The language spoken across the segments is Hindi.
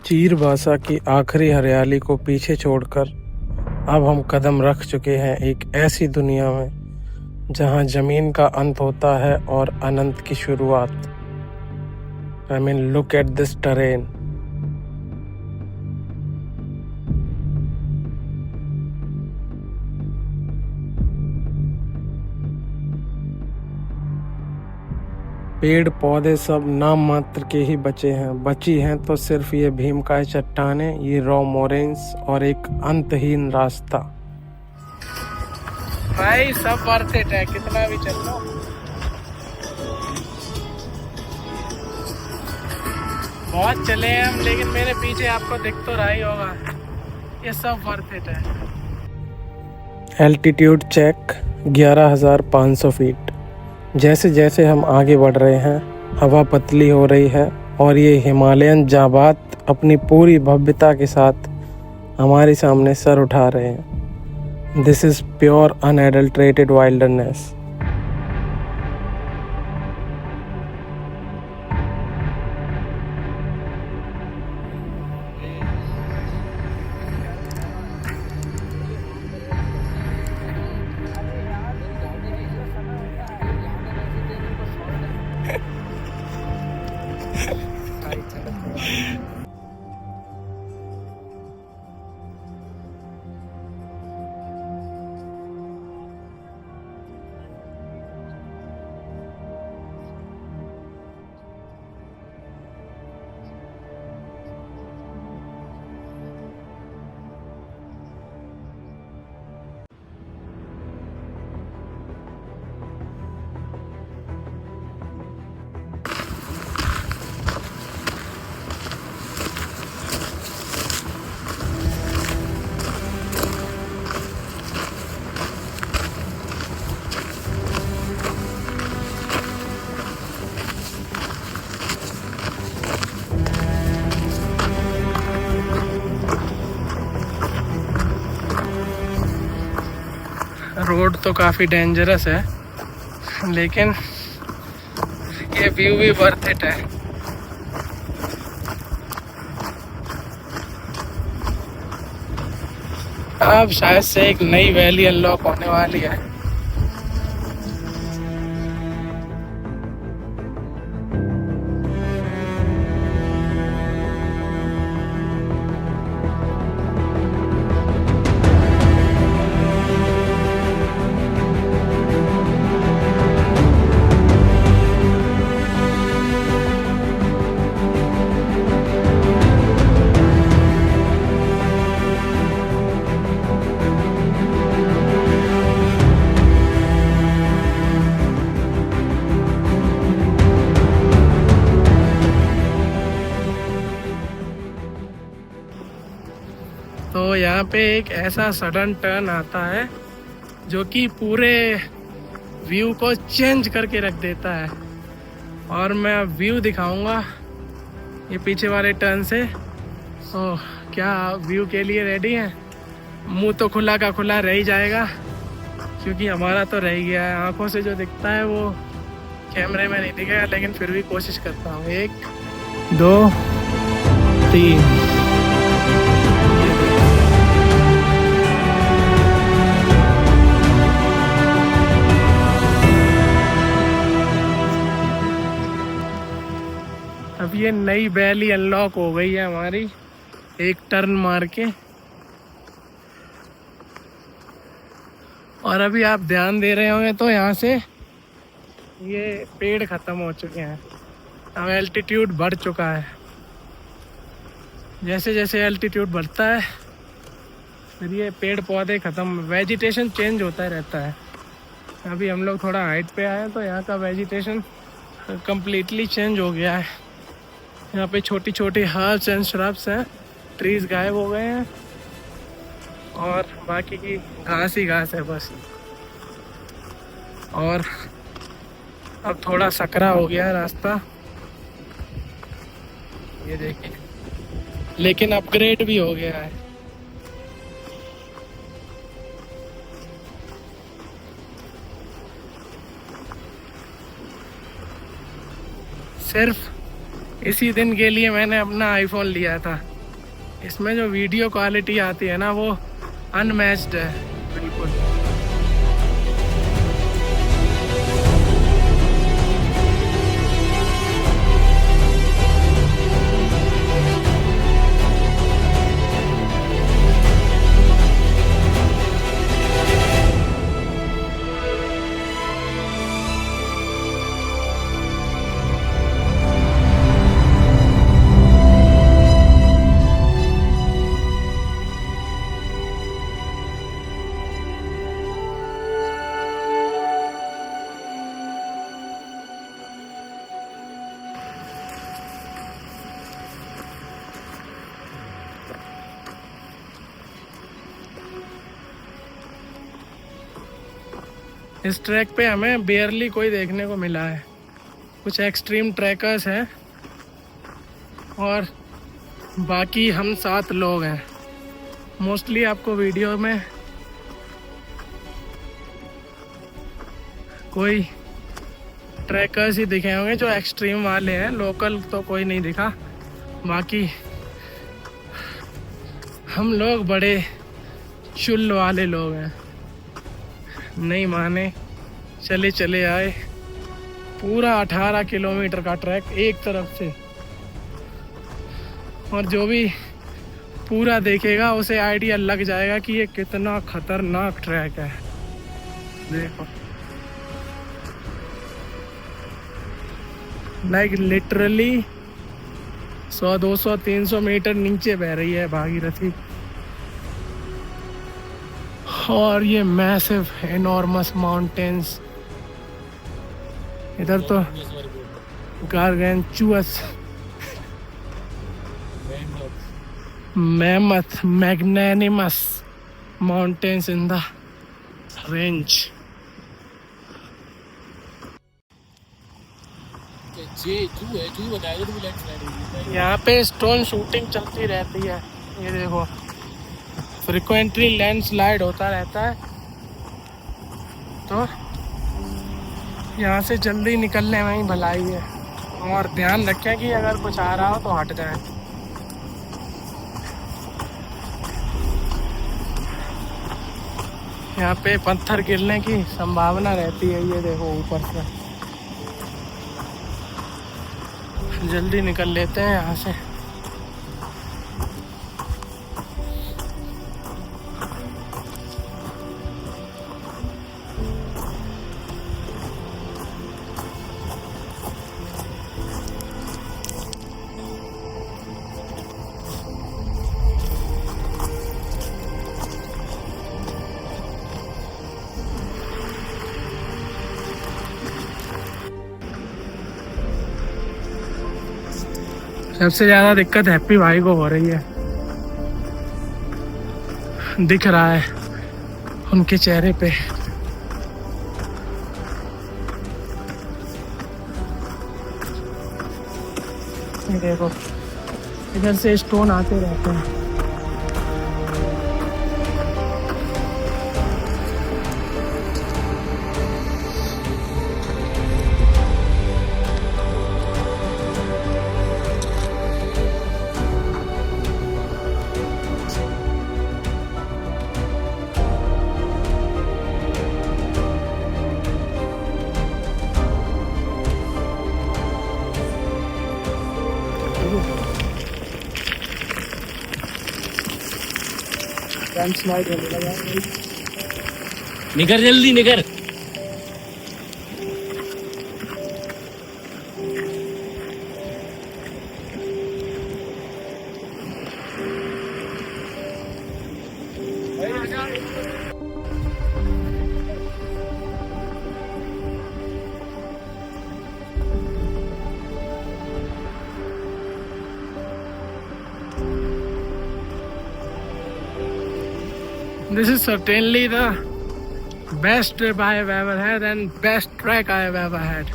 चीरबासा की आखिरी हरियाली को पीछे छोड़कर अब हम कदम रख चुके हैं एक ऐसी दुनिया में जहां जमीन का अंत होता है और अनंत की शुरुआत। I mean, look at this terrain. पेड़ पौधे सब नाम मात्र के ही बचे हैं, बची हैं तो सिर्फ ये भीमकाय चट्टानें, ये रॉ मोरेन्स और एक अंतहीन रास्ता। भाई सब वर्थ इट है, कितना भी चल लो। बहुत चले हैं हम, लेकिन मेरे पीछे आपको दिख तो रहा ही होगा, ये सब वर्थ इट है। Altitude check 11,500 feet. जैसे जैसे हम आगे बढ़ रहे हैं हवा पतली हो रही है और ये हिमालयन जाबात अपनी पूरी भव्यता के साथ हमारे सामने सर उठा रहे हैं। This is pure unadulterated wildness. Road तो काफ़ी डेंजरस है, लेकिन ये व्यू भी वर्थ इट है। अब शायद से एक नई वैली अनलॉक होने वाली है। तो यहाँ पे एक ऐसा सडन टर्न आता है जो कि पूरे व्यू को चेंज करके रख देता है, और मैं व्यू दिखाऊंगा ये पीछे वाले टर्न से। तो क्या व्यू के लिए रेडी हैं? मुंह तो खुला का खुला रह ही जाएगा, क्योंकि हमारा तो रह गया है। आंखों से जो दिखता है वो कैमरे में नहीं दिखेगा, लेकिन फिर भी कोशिश करता हूँ। 1 2 3। अब ये नई वैली अनलॉक हो गई है हमारी, एक टर्न मार के। और अभी आप ध्यान दे रहे होंगे तो यहाँ से ये पेड़ ख़त्म हो चुके हैं, अब एल्टीट्यूड बढ़ चुका है। जैसे जैसे एल्टीट्यूड बढ़ता है फिर ये पेड़ पौधे ख़त्म, वेजिटेशन चेंज होता रहता है। अभी हम लोग थोड़ा हाइट पे आए हैं तो यहाँ का वेजिटेशन कम्प्लीटली चेंज हो गया है। यहाँ पे छोटी छोटी हर्ब्स एंड श्रब्स हैं, ट्रीज गायब हो गए हैं और बाकी की घास ही घास है बस। और अब थोड़ा सकरा हो गया है रास्ता, ये देखिए, लेकिन अपग्रेड भी हो गया है। सिर्फ इसी दिन के लिए मैंने अपना आईफोन लिया था। इसमें जो वीडियो क्वालिटी आती है ना वो अनमैच्ड है बिल्कुल। इस ट्रैक पे हमें बेयरली कोई देखने को मिला है। कुछ एक्सट्रीम ट्रैकर्स हैं और बाकी हम 7 लोग हैं। मोस्टली आपको वीडियो में कोई ट्रैकर्स ही दिखे होंगे जो एक्सट्रीम वाले हैं, लोकल तो कोई नहीं दिखा। बाकी हम लोग बड़े चुल वाले लोग हैं, नहीं माने चले चले आए। पूरा 18 किलोमीटर का ट्रैक एक तरफ से, और जो भी पूरा देखेगा उसे आइडिया लग जाएगा कि ये कितना खतरनाक ट्रैक है। देखो लाइक लिटरली 100, 200, 300 मीटर नीचे बह रही है भागीरथी। और ये मैसिव एनॉर्मस माउंटेन्स, इधर तो gargantuous mammoth magnanimous mountains in the range. यहाँ पे स्टोन शूटिंग चलती रहती है, ये देखो फ्रिक्वेंटली लैंडस्लाइड होता रहता है, तो यहाँ से जल्दी निकलने में ही भलाई है। और ध्यान रखें कि अगर कुछ आ रहा हो तो हट जाए। यहाँ पे पत्थर गिरने की संभावना रहती है, ये देखो ऊपर से। जल्दी निकल लेते हैं यहाँ से। सबसे ज्यादा दिक्कत हैप्पी भाई को हो रही है, दिख रहा है उनके चेहरे पे। देखो इधर से स्टोन आते रहते हैं। निकर जल्दी निकर। This is certainly the best trip I have ever had and best trek I have ever had.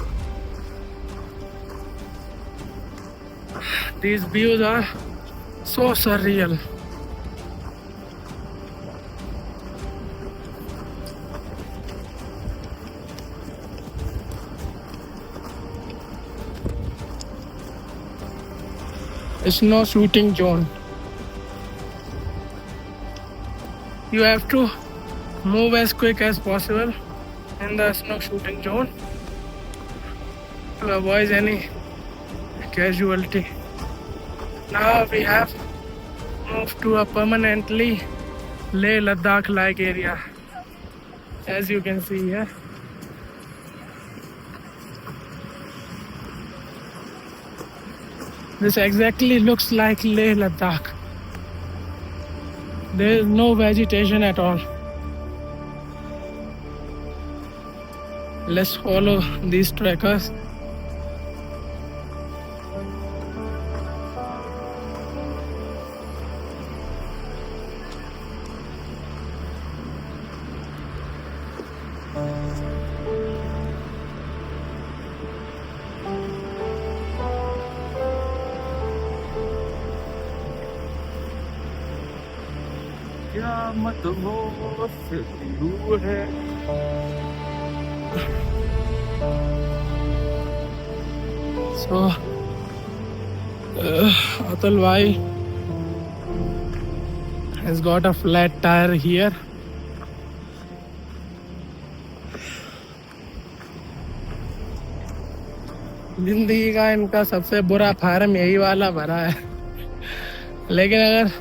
These views are so surreal. It's no shooting zone. You have to move as quick as possible in the snow shooting zone to avoid any casualty. Now we have moved to a permanently Leh Ladakh like area, as you can see here. This exactly looks like Leh Ladakh. There is no vegetation at all. Let's follow these trekkers. क्या मत हो दूर है So, Atul Bhai has got a flat tire here. जिंदगी का इनका सबसे बुरा फार्म यही वाला भरा है। लेकिन अगर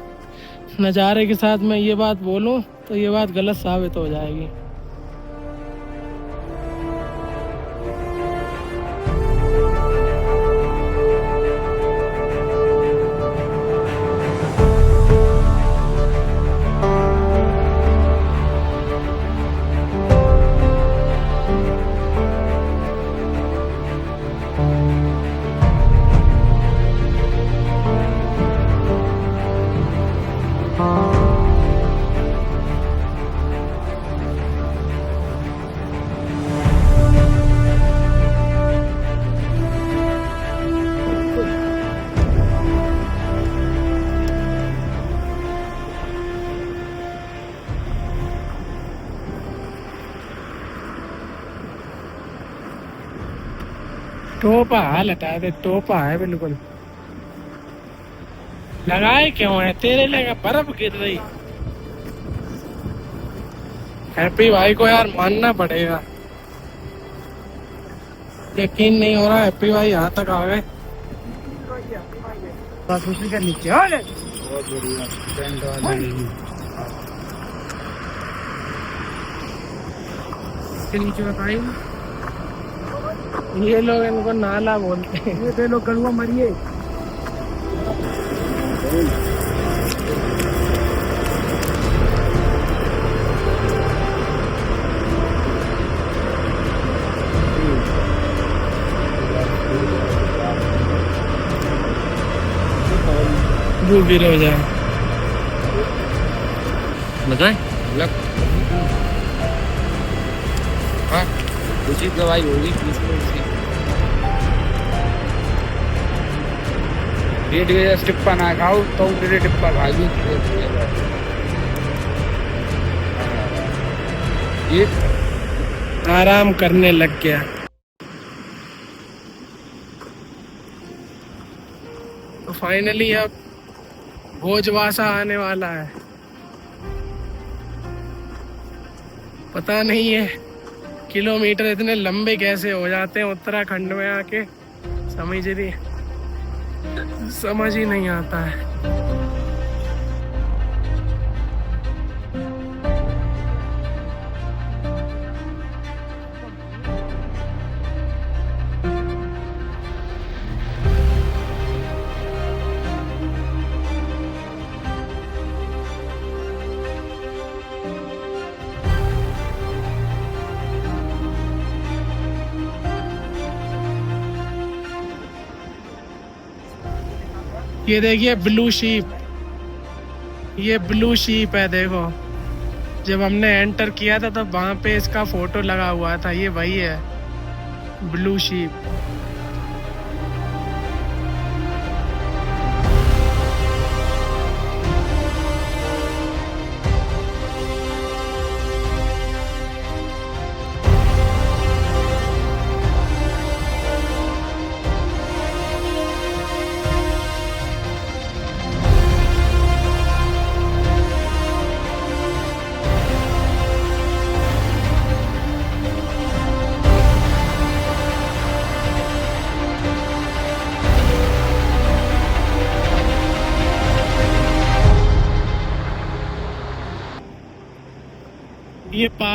नज़ारे के साथ मैं ये बात बोलूं तो ये बात गलत साबित हो जाएगी। टोपा लटा दे, टोपा है बिल्कुल। लगाए क्यों है? तेरे लगा बर्फ गिर रही। हैप्पी भाई को यार मानना पड़ेगा, यकीन नहीं हो रहा हैप्पी भाई यहाँ तक आ गए। बस उसी का नीचे बहुत नीचे बताइए। ये लोग इनको नाला बोलते हैं। ये लोग गड़ुआ मरिए। वो गिर हो जाए बताए हाँ उचित दवाई होगी डेढ़ गया टिप्पा ना खाओ तो डेढ़ टिप्पा खा ली ये आराम करने लग गया। तो फाइनली अब भोजवासा आने वाला है। पता नहीं है किलोमीटर इतने लंबे कैसे हो जाते हैं उत्तराखंड में आके, समझ ही नहीं आता है। ये देखिए ब्लू शीप, ये ब्लू शीप है। देखो जब हमने एंटर किया था तो वहाँ पे इसका फोटो लगा हुआ था, ये वही है ब्लू शीप।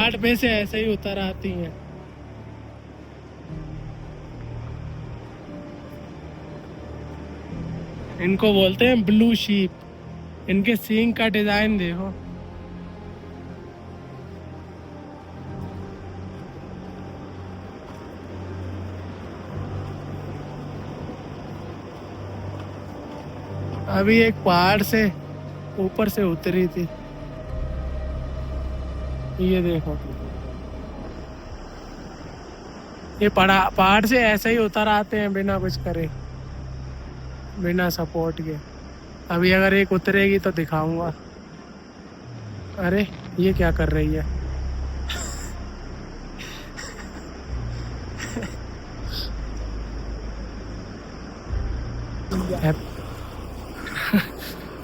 पहाड़ पे से ऐसे ही उतर आती हैं। इनको बोलते हैं ब्लू शीप। इनके सींग का डिजाइन देखो। अभी एक पहाड़ से ऊपर से उतरी थी, ये देखो। ये पहाड़ से ऐसे ही उतर आते हैं बिना कुछ करे, बिना सपोर्ट के। अभी अगर एक उतरेगी तो दिखाऊंगा। अरे ये क्या कर रही है?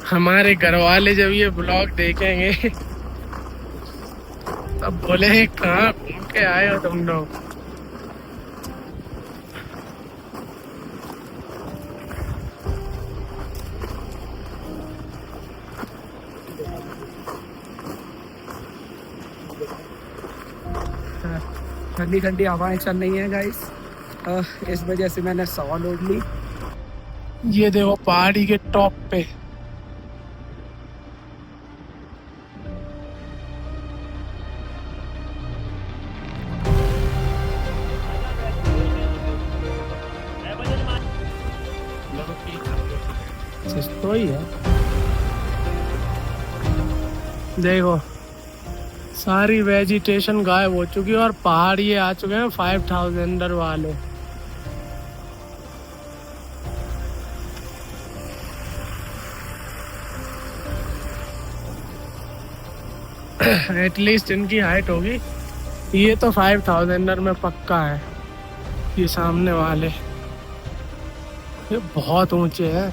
हमारे घर वाले जब ये ब्लॉग देखेंगे तब बोले कहाँ घूम के आए हो तुम लोग। ठंडी ठंडी हवाएं चल रही हैं गाइस, इस वजह से मैंने सवाल ओढ़ ली। ये देखो पहाड़ी के टॉप पे। तो ही है, देखो सारी वेजिटेशन गायब हो चुकी है और पहाड़ ये आ चुके हैं 5000 वाले। एटलीस्ट इनकी हाइट होगी, ये तो 5000 में पक्का है। ये सामने वाले ये बहुत ऊंचे हैं।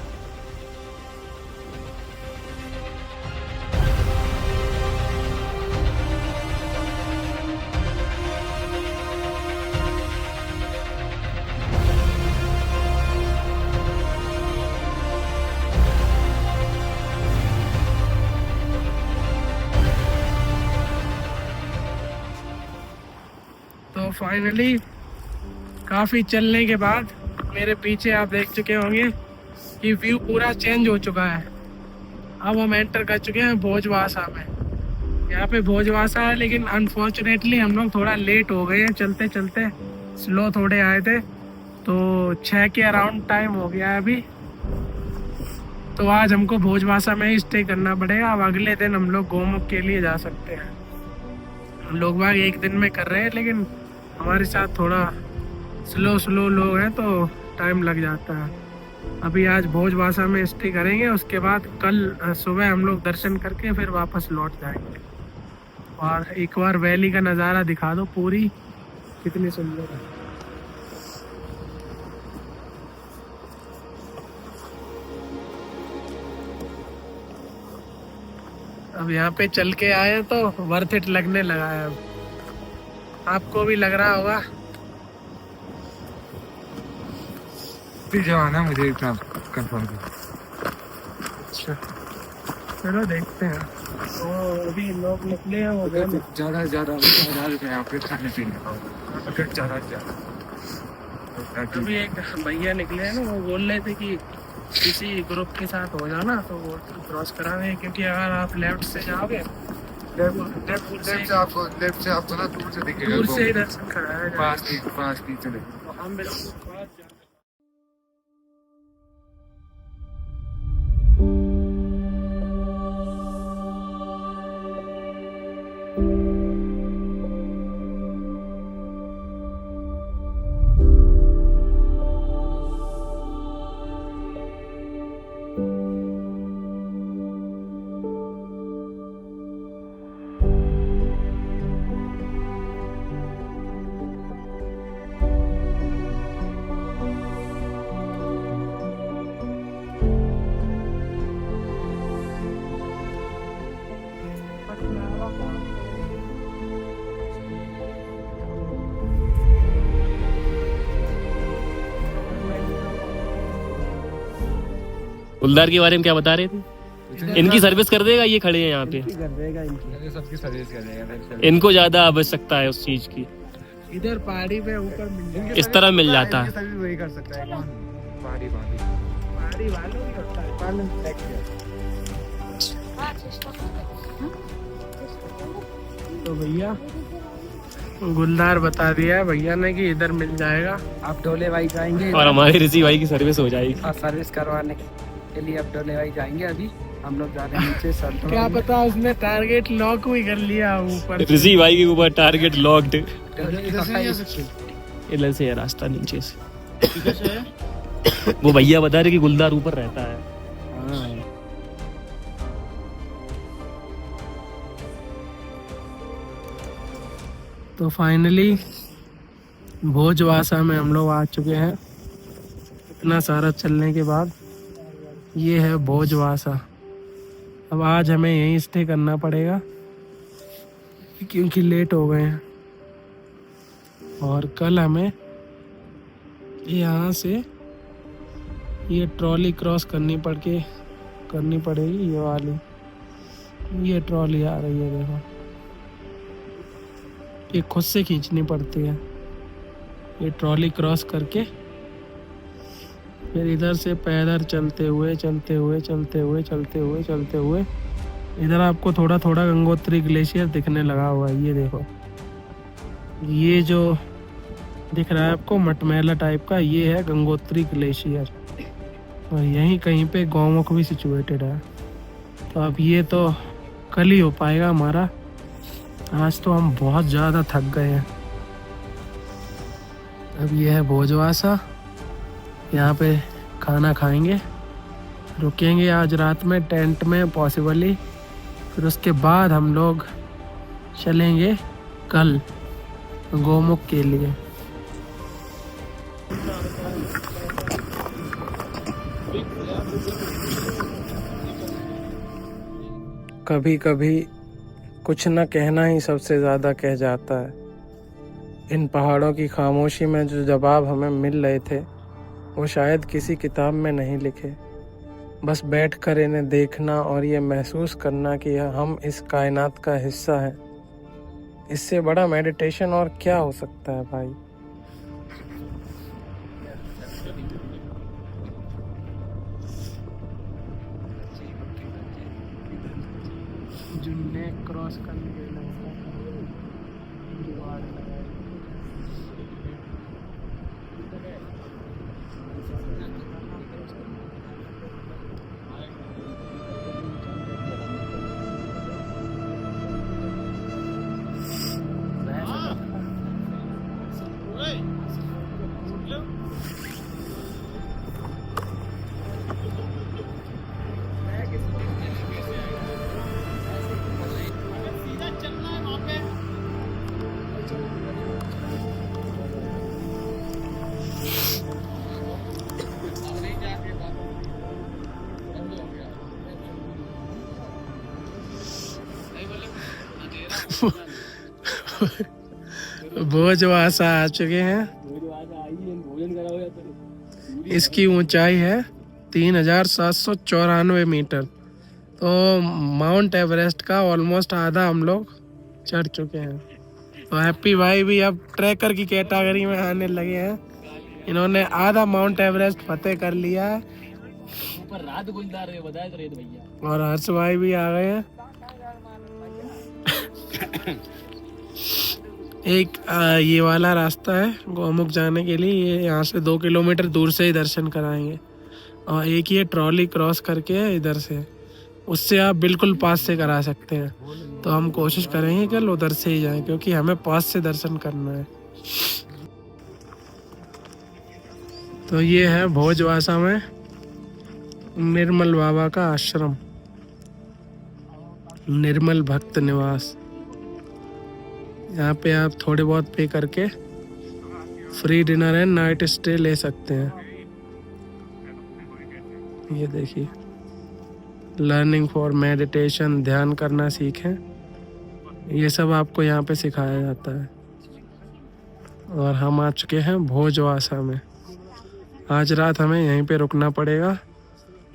तो फाइनली काफ़ी चलने के बाद मेरे पीछे आप देख चुके होंगे कि व्यू पूरा चेंज हो चुका है। अब हम एंटर कर चुके हैं भोजवासा में। यहाँ पे भोजवासा है, लेकिन अनफॉर्चुनेटली हम लोग थोड़ा लेट हो गए हैं। चलते चलते स्लो थोड़े आए थे, तो 6 के अराउंड टाइम हो गया है अभी। तो आज हमको भोजवासा में ही स्टे करना पड़ेगा। अब अगले दिन हम लोग गोमुख के लिए जा सकते हैं। हम लोग बाग एक दिन में कर रहे हैं, लेकिन हमारे साथ थोड़ा स्लो लोग हैं तो टाइम लग जाता है। अभी आज भोजवासा में स्टे करेंगे, उसके बाद कल सुबह हम लोग दर्शन करके फिर वापस लौट जाएंगे। और एक बार वैली का नज़ारा दिखा दो पूरी, कितनी सुंदर है। अब यहाँ पे चल के आए तो वर्थ इट लगने लगा है। अब आपको भी लग रहा होगा। जाना मुझे इतना कंफर्म। अच्छा चलो देखते हैं। तो अभी लोग निकले हैं, हो गए ज़्यादा से ज़्यादा 1000 रुपये यहाँ पे खाने पीने का, अगर ज़्यादा से ज़्यादा। अभी एक भैया निकले हैं ना, वो बोल रहे थे कि किसी ग्रुप के साथ हो जाना तो वो क्रॉस करावे, क्योंकि अगर आप लेफ्ट से जाओगे लेफ्ट से आपको ना दूर से दिखेगा, दूर से ही दर्शन कराया जाएगा। पास नहीं चले। तो हम बिल्कुल पास जा- गुलदार के बारे में क्या बता रहे थे? इनकी सर्विस कर देगा, ये खड़े हैं यहाँ पे, कर देगा इनकी। ये सबकी सर्विस कर देगा। इनको ज्यादा आवश्यकता है उस चीज की। इधर पहाड़ी पे ऊपर मिल जाए, इस तरह मिल जाता है। सर्विस वही कर सकता है कौन? पहाड़ी पहाड़ी पहाड़ी वालों की होता है, पालन तो भैया गुलदार बता दिया है भैया ने कि इधर मिल जाएगा। आप डोले भाई जाएंगे और हमारे ऋषि भाई की सर्विस हो जाएगी। और सर्विस करवाने के लिए अब डोले भाई जाएंगे। अभी हम लोग जा रहे हैं नीचे सर। क्या पता उसने टारगेट लॉक भी कर लिया ऊपर। ऋषि भाई के ऊपर टारगेट लॉक्ड। इधर इधर से है रास्ता, नीचे से। वो भैया बता रहे कि गुलदार ऊपर रहता है। तो फाइनली भोजवासा में हम लोग आ चुके हैं। इतना सारा चलने के बाद ये है भोजवासा। अब आज हमें यहीं स्टे करना पड़ेगा क्योंकि लेट हो गए हैं, और कल हमें यहाँ से ये ट्रॉली क्रॉस करनी पड़ेगी। ये वाली ये ट्रॉली आ रही है, देखो ये खुद से खींचनी पड़ती है। ये ट्रॉली क्रॉस करके फिर इधर से पैदल चलते हुए इधर आपको थोड़ा थोड़ा गंगोत्री ग्लेशियर दिखने लगा हुआ है। ये देखो, ये जो दिख रहा है आपको मटमैला टाइप का, ये है गंगोत्री ग्लेशियर। और यहीं कहीं पे गौमुख भी सिचुएटेड है। तो अब ये तो कल ही हो पाएगा हमारा। आज तो हम बहुत ज़्यादा थक गए हैं। अब ये है भोजवासा, यहाँ पे खाना खाएंगे, रुकेंगे आज रात में टेंट में पॉसिबली। फिर उसके बाद हम लोग चलेंगे कल गौमुख के लिए। कभी कभी कुछ न कहना ही सबसे ज़्यादा कह जाता है। इन पहाड़ों की खामोशी में जो जवाब हमें मिल रहे थे वो शायद किसी किताब में नहीं लिखे। बस बैठकर इन्हें देखना और ये महसूस करना कि हम इस कायनात का हिस्सा हैं, इससे बड़ा मेडिटेशन और क्या हो सकता है भाई। जुन्ने क्रॉस करने के लिए भोजवासा आ चुके हैं। इसकी ऊंचाई है 3794 मीटर। तो माउंट एवरेस्ट का ऑलमोस्ट आधा हम लोग चढ़ चुके हैं। तो हैप्पी भाई भी अब ट्रैकर की कैटेगरी में आने लगे हैं। इन्होंने आधा माउंट एवरेस्ट फतेह कर लिया है। ऊपर रात गुलदार है, बताए तो रेत भैया। और हर्ष भाई भी आ गए हैं। एक ये वाला रास्ता है गौमुख जाने के लिए। ये यहाँ से 2 किलोमीटर दूर से ही दर्शन कराएंगे। और एक ये ट्रॉली क्रॉस करके है इधर से, उससे आप बिल्कुल पास से करा सकते हैं। तो हम कोशिश करेंगे कल उधर से ही जाएं, क्योंकि हमें पास से दर्शन करना है। तो ये है भोजवासा में निर्मल बाबा का आश्रम, निर्मल भक्त निवास। यहाँ पे आप थोड़े बहुत पे करके free dinner and night stay ले सकते हैं। ये देखिए, लर्निंग फॉर मेडिटेशन, ध्यान करना सीखें, ये सब आपको यहाँ पे सिखाया जाता है। और हम आ चुके हैं भोजवासा में। आज रात हमें यहीं पे रुकना पड़ेगा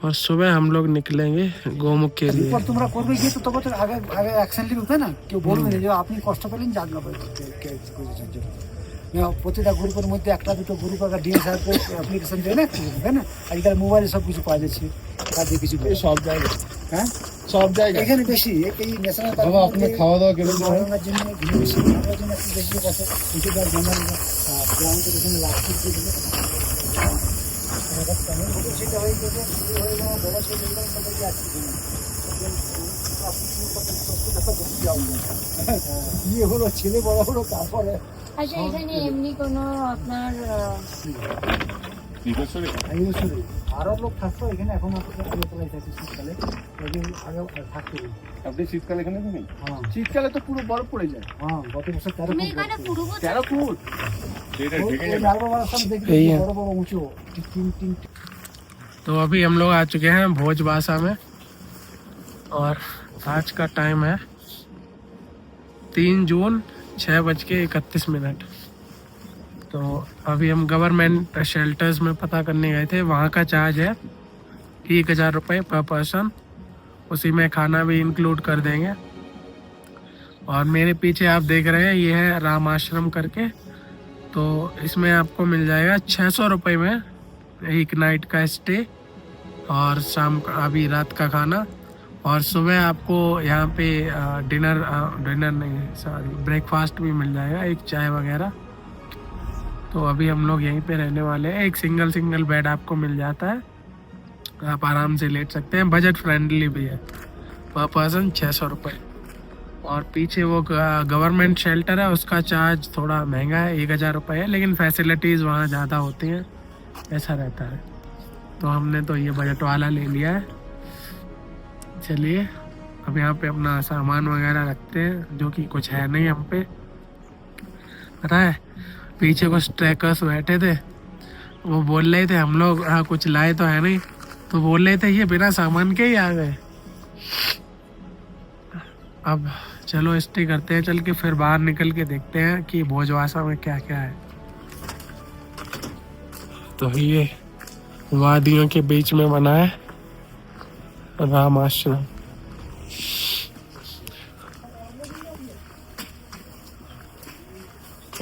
और सुबह हम लोग निकलेंगे गोमुख के लिए। তোমরা করবে গিয়ে তো তবে তো আগে আগে অ্যাকশন নিতে হবে না, কেউ বলবে না যে আপনি কষ্ট পেলেন যাক না প্রতিটা গ্রুপের মধ্যে একটা দুটো গ্রুপ একটা ডিএসআর অ্যাপ্লিকেশন দেয় না, তাই না? আজকাল মোবাইলে সব কিছু পাওয়া যাচ্ছে, কাজে কিছু সব জায়গায়, হ্যাঁ সব জায়গায় এখানে বেশি এই ন্যাশনাল বাবা আপনি খাওয়া দাওয়া কেমন হয়? গরমের জন্য ঘুরে বেশি আমার জন্য একটু বেশি বসে কিছু বার জানার গ্রাউন্ডে এখানে লাস্টিক দিয়ে দিলে সেটা হয়ে গেছে শুরু হয়ে যাওয়া বড় ছেলে সবাইকে আসছে ইয়ে হলো ছেলে বড় হলো তারপরে। আচ্ছা এখানে এমনি কোনো আপনার আরো লোক থাকতো এখানে, এখন শীতকালে আগে থাকতো। আপনি শীতকালে এখানে নেই? হ্যাঁ শীতকালে তো পুরো বরফ পড়ে যায়। হ্যাঁ গত বছর 13 তুমি ফুট এখানে পূর্ব 13 ফুট সেটা ঢেকে যাবে। यही है। বড় বড় উঁচু তিন तो अभी हम लोग आ चुके हैं भोजबासा में और आज का टाइम है 3 जून 6:31। तो अभी हम गवर्नमेंट शेल्टर्स में पता करने गए थे, वहाँ का चार्ज है 1000 रुपये पर पर्सन, उसी में खाना भी इंक्लूड कर देंगे। और मेरे पीछे आप देख रहे हैं ये है राम आश्रम करके, तो इसमें आपको मिल जाएगा 600 रुपये में एक नाइट का स्टे और शाम का अभी रात का खाना, और सुबह आपको यहाँ पे डिनर नहीं सॉरी ब्रेकफास्ट भी मिल जाएगा, एक चाय वगैरह। तो अभी हम लोग यहीं पे रहने वाले हैं। एक सिंगल बेड आपको मिल जाता है, आप आराम से लेट सकते हैं, बजट फ्रेंडली भी है, पर पर्सन 600 रुपये। और पीछे वो गवर्नमेंट शेल्टर है, उसका चार्ज थोड़ा महंगा है, 1000 रुपये है, लेकिन फैसिलिटीज़ वहाँ ज़्यादा होती हैं, ऐसा रहता है। तो हमने तो ये बजट वाला ले लिया है। चलिए अब यहाँ पे अपना सामान वगैरह रखते हैं, जो कि कुछ है नहीं हम पे। पता है पीछे कुछ ट्रैकर्स बैठे थे, वो बोल रहे थे हम लोग कुछ लाए तो है नहीं, तो बोल रहे थे ये बिना सामान के ही आ गए। अब चलो स्टे करते हैं, चल के फिर बाहर निकल के देखते हैं कि भोजवासा में क्या क्या है। तो ये वादियों के बीच में बना है राम आश्रम।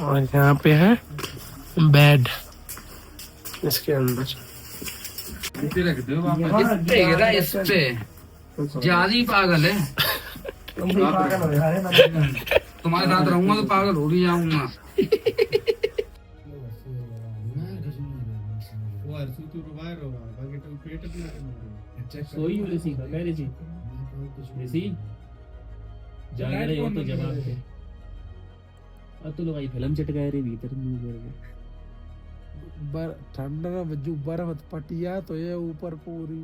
और यहाँ पे है बेड इसके अंदर। इस पे ज्यादा ही पागल है। तुम्हारे साथ रहूंगा तो पागल हो भी जाऊंगा। सोई हो ऋषि का कह ऋषि जाग रहे हो तो जवाब दे। अब तो लोग आई फिल्म चटकाए रहे भीतर मुंह करके। ठंड में जो बर्फ पटिया तो ये ऊपर पूरी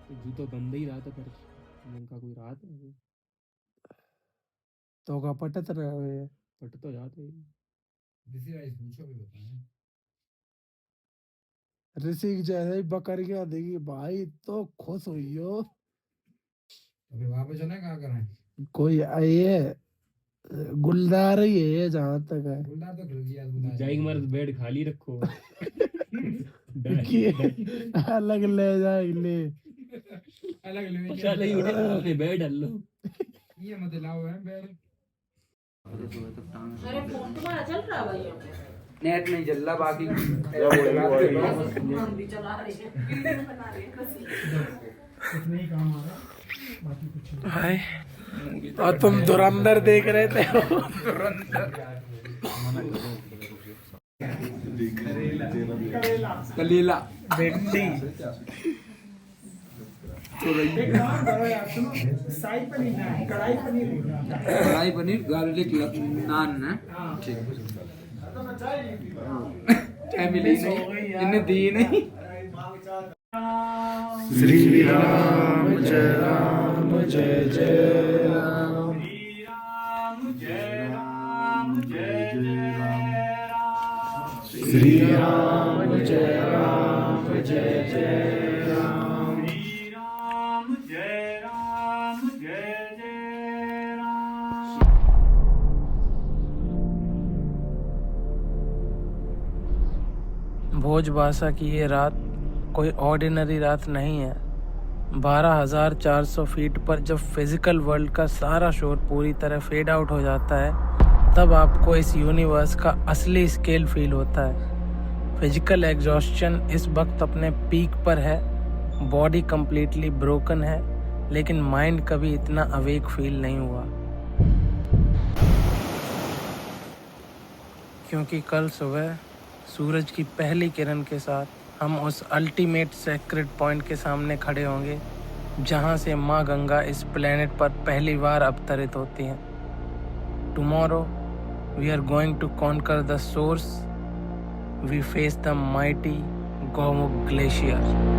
तो जू तो गंदा ही रहा था, पर उनका कोई रात है तो का पटत रहे पट तो जाते ही। ऋषि जैसे ही बकर गया देखी भाई तो खुश हुई हो। अभी वहां पे जाना कहाँ करें? कोई ये गुलदार ही है जहाँ तक है। गुलदार तो खिल गया। जाएगी मर्द बेड खाली रखो। अलग ले जाएंगे, अलग ले चल ही उठे अपने बेड डाल लो। ये मत लाओ है बेड। अरे फोन तुम्हारा चल रहा भाई? नेट नहीं चल रहा, बाकी इतने ही काम आ रहा है, बाकी कुछ नहीं। हाय और तुम धुरंधर देख रहे थे। कलीला भिंडी कढ़ाई पनीर गार्लिक नान है। ठीक चाय मिली नहीं, इन्हें दी नहीं। श्री राम जय राम जय जय राम। श्री राम जय राम जय जय राम। भोजबासा की ये रात कोई ऑर्डिनरी रात नहीं है। 12,400 फीट पर जब फिजिकल वर्ल्ड का सारा शोर पूरी तरह फेड आउट हो जाता है, तब आपको इस यूनिवर्स का असली स्केल फील होता है। फिजिकल एग्जॉस्शन इस वक्त अपने पीक पर है, बॉडी कंप्लीटली ब्रोकन है, लेकिन माइंड कभी इतना अवेक फील नहीं हुआ। क्योंकि कल सुबह सूरज की पहली किरण के साथ हम उस अल्टीमेट सेक्रेड पॉइंट के सामने खड़े होंगे जहां से माँ गंगा इस प्लेनेट पर पहली बार अवतरित होती हैं। Tomorrow we are going to conquer the source, we face the mighty Gomukh glacier.